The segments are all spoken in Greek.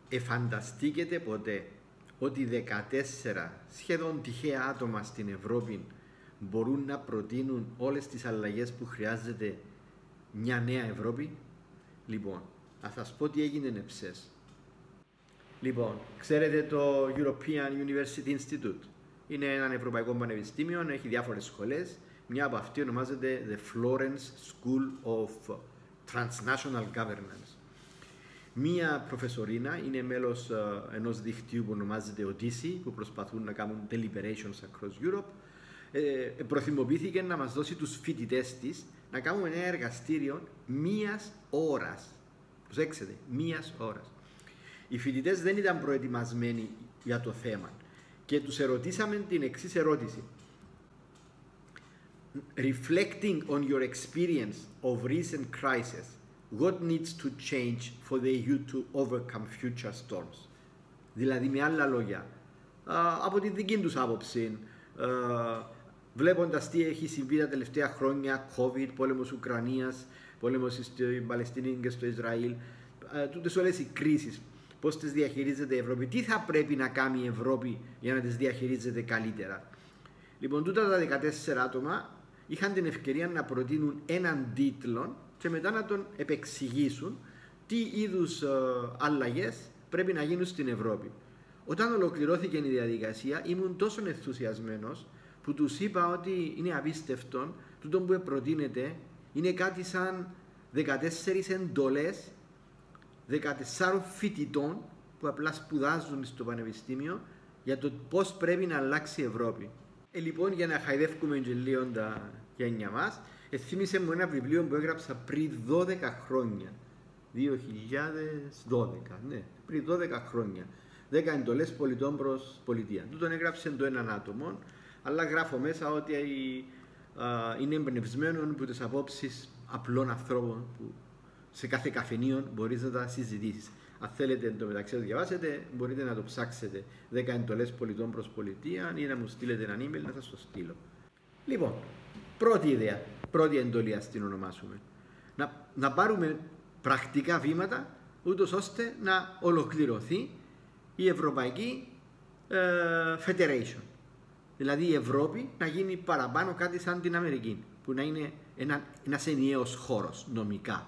Εφανταστήκετε ποτέ ότι 14 σχεδόν τυχαία άτομα στην Ευρώπη μπορούν να προτείνουν όλες τις αλλαγές που χρειάζεται μια νέα Ευρώπη? Λοιπόν, θα σας πω τι έγινε εψές. Λοιπόν, ξέρετε το European University Institute. Είναι ένα ευρωπαϊκό πανεπιστήμιο, έχει διάφορες σχολές. Μια από αυτή ονομάζεται The Florence School of Transnational Governance. Μία προφεσορίνα είναι μέλος ενός δικτύου που ονομάζεται Odyssey, που προσπαθούν να κάνουν deliberations across Europe. Προθυμοποιήθηκε να μας δώσει τους φοιτητές της να κάνουμε ένα εργαστήριο μίας ώρας. Προσέξτε, μίας ώρας. Οι φοιτητές δεν ήταν προετοιμασμένοι για το θέμα και τους ερωτήσαμε την εξής ερώτηση. Reflecting on your experience of recent crisis, what needs to change for the EU to overcome future storms? Δηλαδή, με άλλα λόγια, από τη δική τους άποψη, βλέποντας τι έχει συμβεί τα τελευταία χρόνια, COVID, πόλεμος Ουκρανίας, πόλεμος στην Παλαιστίνη και στο Ισραήλ, τούτες όλες οι κρίσεις, πώς τις διαχειρίζεται η Ευρώπη, τι θα πρέπει να κάνει η Ευρώπη για να τις διαχειρίζεται καλύτερα. Λοιπόν, τούτα τα 14 άτομα είχαν την ευκαιρία να προτείνουν έναν τίτλο και μετά να τον επεξηγήσουν τι είδους αλλαγές πρέπει να γίνουν στην Ευρώπη. Όταν ολοκληρώθηκε η διαδικασία, ήμουν τόσο ενθουσιασμένος που τους είπα ότι είναι απίστευτο, τούτο που προτείνεται είναι κάτι σαν 14 εντολές 14 φοιτητών που απλά σπουδάζουν στο πανεπιστήμιο για το πώς πρέπει να αλλάξει η Ευρώπη. Λοιπόν, για να χαϊδεύουμε και λίγο τα γένια μας, θύμισε μου ένα βιβλίο που έγραψα πριν 12 χρόνια. 2012, ναι, πριν 12 χρόνια. 10 εντολές πολιτών προς πολιτεία. Τούτον έγραψε το έναν άτομο, αλλά γράφω μέσα ότι είναι εμπνευσμένο από τις απόψεις απλών ανθρώπων που σε κάθε καφενείο μπορείς να τα συζητήσεις. Αν θέλετε εντωμεταξύ να το διαβάσετε, μπορείτε να το ψάξετε. 10 εντολές πολιτών προς πολιτεία ή να μου στείλετε ένα email να σας το στείλω. Λοιπόν, πρώτη ιδέα, πρώτη εντολή ας την ονομάσουμε. Να πάρουμε πρακτικά βήματα, ούτως ώστε να ολοκληρωθεί η Ευρωπαϊκή Federation. Δηλαδή η Ευρώπη να γίνει παραπάνω κάτι σαν την Αμερική, που να είναι ένας ενιαίος χώρος νομικά.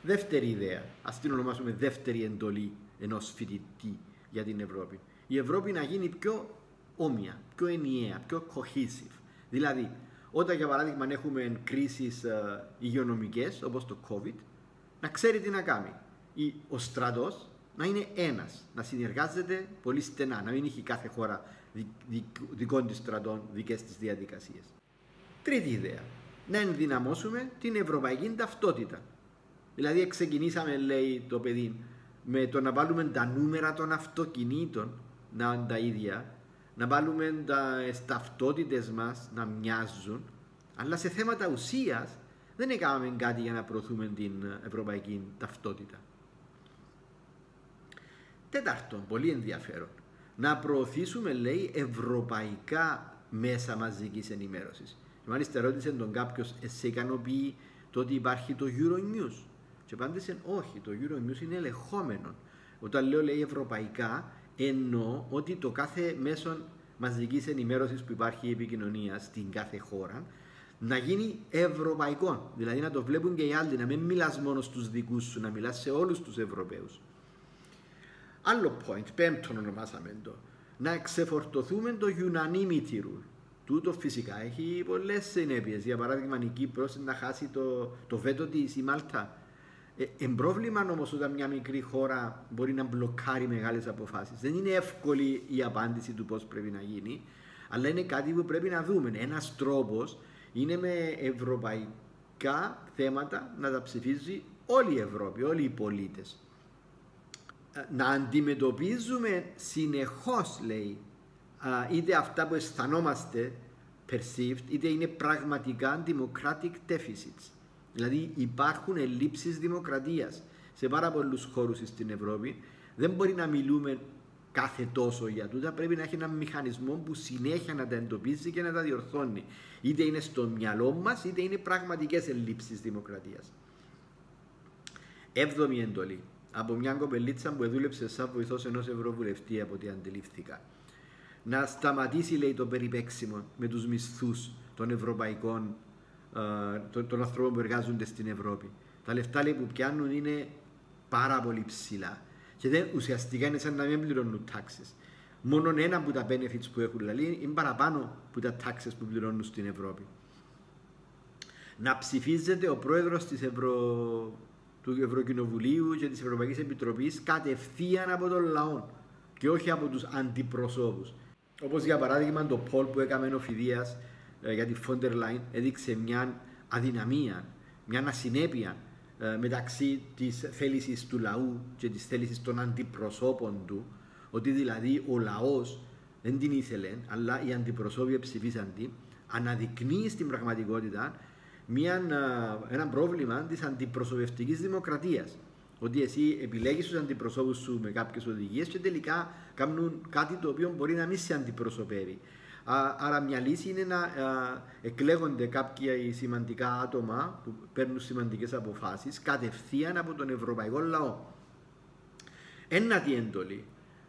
Δεύτερη ιδέα, ας την ονομάσουμε δεύτερη εντολή ενός φοιτητή για την Ευρώπη. Η Ευρώπη να γίνει πιο όμοια, πιο ενιαία, πιο cohesive. Δηλαδή, όταν για παράδειγμα έχουμε κρίσεις υγειονομικές, όπως το COVID, να ξέρει τι να κάνει. Ο στρατός να είναι ένας, να συνεργάζεται πολύ στενά, να μην έχει κάθε χώρα δικών της στρατών, δικές της διαδικασίες. Τρίτη ιδέα, να ενδυναμώσουμε την ευρωπαϊκή ταυτότητα. Δηλαδή, ξεκινήσαμε, λέει το παιδί, με το να βάλουμε τα νούμερα των αυτοκινήτων να είναι τα ίδια, να βάλουμε τις ταυτότητες μας να μοιάζουν, αλλά σε θέματα ουσίας δεν έκαναμε κάτι για να προωθούμε την ευρωπαϊκή ταυτότητα. Τέταρτον, πολύ ενδιαφέρον, να προωθήσουμε, λέει, ευρωπαϊκά μέσα μαζικής ενημέρωσης. Μάλιστα ρώτησε τον κάποιος, σε ικανοποιεί το ότι υπάρχει το Euronews? Και απάντησε όχι, το Euronews είναι ελεγχόμενο. Όταν λέω, λέει, ευρωπαϊκά, εννοώ ότι το κάθε μέσο μαζικής ενημέρωσης που υπάρχει η επικοινωνία στην κάθε χώρα να γίνει ευρωπαϊκό. Δηλαδή να το βλέπουν και οι άλλοι, να μην μιλάς μόνο στους δικούς σου, να μιλάς σε όλους τους Ευρωπαίους. Άλλο point, πέμπτον ονομάσαμε το, να ξεφορτωθούμε το unanimity rule. Τούτο φυσικά έχει πολλές συνέπειες. Για παράδειγμα, η Κύπρος να χάσει το βέτο της, η Μάλτα. Πρόβλημα όμως όταν μια μικρή χώρα μπορεί να μπλοκάρει μεγάλες αποφάσεις. Δεν είναι εύκολη η απάντηση του πώς πρέπει να γίνει, αλλά είναι κάτι που πρέπει να δούμε. Ένας τρόπος είναι με ευρωπαϊκά θέματα να τα ψηφίζει όλη η Ευρώπη, όλοι οι πολίτες. Να αντιμετωπίζουμε συνεχώς, λέει, είτε αυτά που αισθανόμαστε perceived, είτε είναι πραγματικά democratic deficits. Δηλαδή υπάρχουν ελλείψεις δημοκρατίας σε πάρα πολλούς χώρους στην Ευρώπη. Δεν μπορεί να μιλούμε κάθε τόσο για τούτα. Πρέπει να έχει έναν μηχανισμό που συνέχεια να τα εντοπίζει και να τα διορθώνει. Είτε είναι στο μυαλό μας, είτε είναι πραγματικές ελλείψεις δημοκρατίας. Έβδομη εντολή. από μια κοπελίτσα που δούλεψε σαν βοηθός ενός ευρωβουλευτή, από ό,τι αντιλήφθηκα. Να σταματήσει, λέει, το περιπέξιμο με τους μισθούς των ευρωπαϊκών, των ανθρώπων που εργάζονται στην Ευρώπη. Τα λεφτά, λέει, που πιάνουν είναι πάρα πολύ ψηλά. Και ουσιαστικά είναι σαν να μην πληρώνουν taxes. Μόνο ένα από τα benefits που έχουν, δηλαδή, είναι παραπάνω από τα taxes που πληρώνουν στην Ευρώπη. Να ψηφίζεται ο πρόεδρος του Ευρωκοινοβουλίου και της Ευρωπαϊκής Επιτροπής κατευθείαν από τον λαό και όχι από τους αντιπροσώπους. Όπως για παράδειγμα το poll που έκαμε ο Φιδίας για τη Φόντερ Λάιν έδειξε μια αδυναμία, μια ασυνέπεια μεταξύ της θέλησης του λαού και της θέλησης των αντιπροσώπων του, ότι δηλαδή ο λαός δεν την ήθελε, αλλά οι αντιπροσώποι ψηφίσαν την, αναδεικνύει στην πραγματικότητα ένα πρόβλημα της αντιπροσωπευτικής δημοκρατίας. Ότι εσύ επιλέγεις τους αντιπροσώπους σου με κάποιες οδηγίες και τελικά κάνουν κάτι το οποίο μπορεί να μην σε αντιπροσωπεύει. Άρα μια λύση είναι να εκλέγονται κάποια σημαντικά άτομα που παίρνουν σημαντικές αποφάσεις κατευθείαν από τον ευρωπαϊκό λαό. Ένατη έντολη.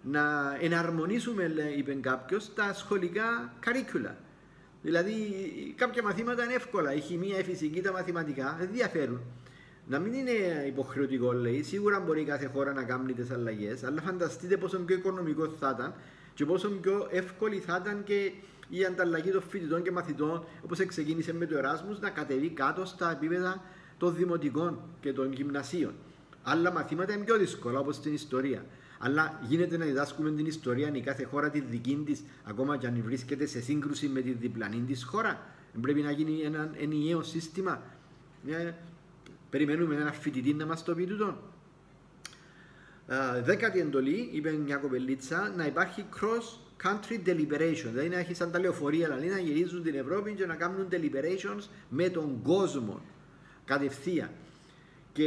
Να εναρμονίσουμε, είπε κάποιος, τα σχολικά curricula. Δηλαδή κάποια μαθήματα είναι εύκολα. Η χημεία, η φυσική, τα μαθηματικά δεν διαφέρουν. Να μην είναι υποχρεωτικό, λέει. Σίγουρα μπορεί κάθε χώρα να κάνει τις αλλαγές, αλλά φανταστείτε πόσο πιο οικονομικό θα ήταν και πόσο πιο εύκολη θα ήταν και η ανταλλαγή των φοιτητών και μαθητών, όπως ξεκίνησε με το Εράσμους, να κατεβεί κάτω στα επίπεδα των δημοτικών και των γυμνασίων. Άλλα μαθήματα είναι πιο δύσκολα, όπως στην ιστορία. Αλλά γίνεται να διδάσκουμε την ιστορία η κάθε χώρα τη δική της, ακόμα και αν βρίσκεται σε σύγκρουση με τη διπλανή της χώρα. Πρέπει να γίνει ένα ενιαίο σύστημα. Περιμένουμε ένα φοιτητή να μας το πει τούτο. Δέκατη εντολή, είπε μια κοπελίτσα, να υπάρχει cross-country deliberation. Δηλαδή να έχει σαν τα λεωφορεία, δηλαδή να γυρίζουν την Ευρώπη και να κάνουν deliberations με τον κόσμο. Κατευθείαν. Και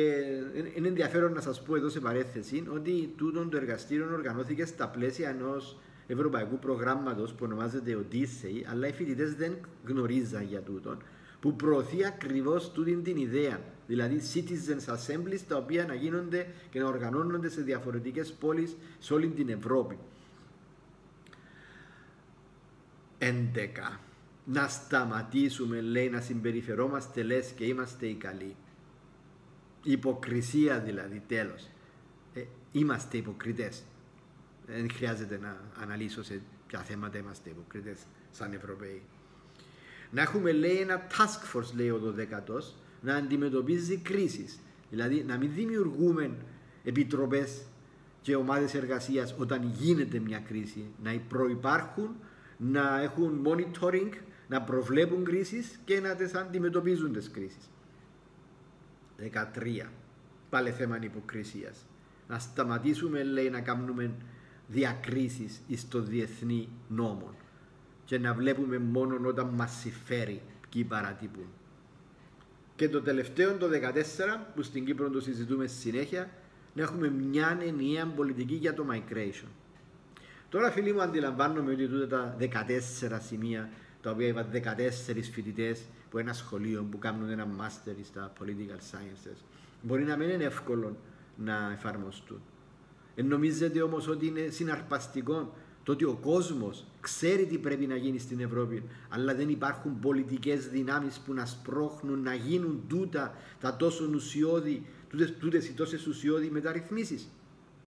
είναι ενδιαφέρον να σας πω εδώ σε παρέθεση ότι τούτο το εργαστήριο οργανώθηκε στα πλαίσια ενός ευρωπαϊκού προγράμματος που ονομάζεται Odyssey, αλλά οι φοιτητές δεν γνωρίζαν για τούτο, που προωθεί ακριβώς τούτη την ιδέα, δηλαδή citizens assemblies, τα οποία να γίνονται και να οργανώνονται σε διαφορετικές πόλεις σε όλη την Ευρώπη. 11. Να σταματήσουμε, λέει, να συμπεριφερόμαστε λες και είμαστε οι καλοί. Υποκρισία δηλαδή, τέλος. Είμαστε υποκριτές. Δεν χρειάζεται να αναλύσω σε ποια θέματα είμαστε υποκριτές σαν Ευρωπαίοι. Να έχουμε, λέει, ένα task force, λέει ο 12ος, να αντιμετωπίζει κρίσεις. Δηλαδή να μην δημιουργούμε επιτροπές και ομάδες εργασίας όταν γίνεται μια κρίση. Να προϋπάρχουν, να έχουν monitoring, να προβλέπουν κρίσεις και να τις αντιμετωπίζουν τις κρίσεις. 13. Πάλι θέμα υποκρισίας. Να σταματήσουμε, λέει, να κάνουμε διακρίσεις στο διεθνή νόμο και να βλέπουμε μόνο όταν μας συμφέρει ποιοι παρατυπούν. Και το τελευταίο, το 14, που στην Κύπρο το συζητούμε συνέχεια, να έχουμε μια ενιαία πολιτική για το migration. Τώρα, φίλοι μου, αντιλαμβάνομαι ότι τούτα τα 14 σημεία, τα οποία είπα 14 φοιτητές από ένα σχολείο που κάνουν ένα μάστερ στα political sciences, μπορεί να μην είναι εύκολο να εφαρμοστούν. Νομίζετε όμως ότι είναι συναρπαστικό το ότι ο κόσμος ξέρει τι πρέπει να γίνει στην Ευρώπη, αλλά δεν υπάρχουν πολιτικές δυνάμεις που να σπρώχνουν να γίνουν τούτα τα τόσο ουσιώδη, τούτες οι τόσες ουσιώδη μεταρρυθμίσεις.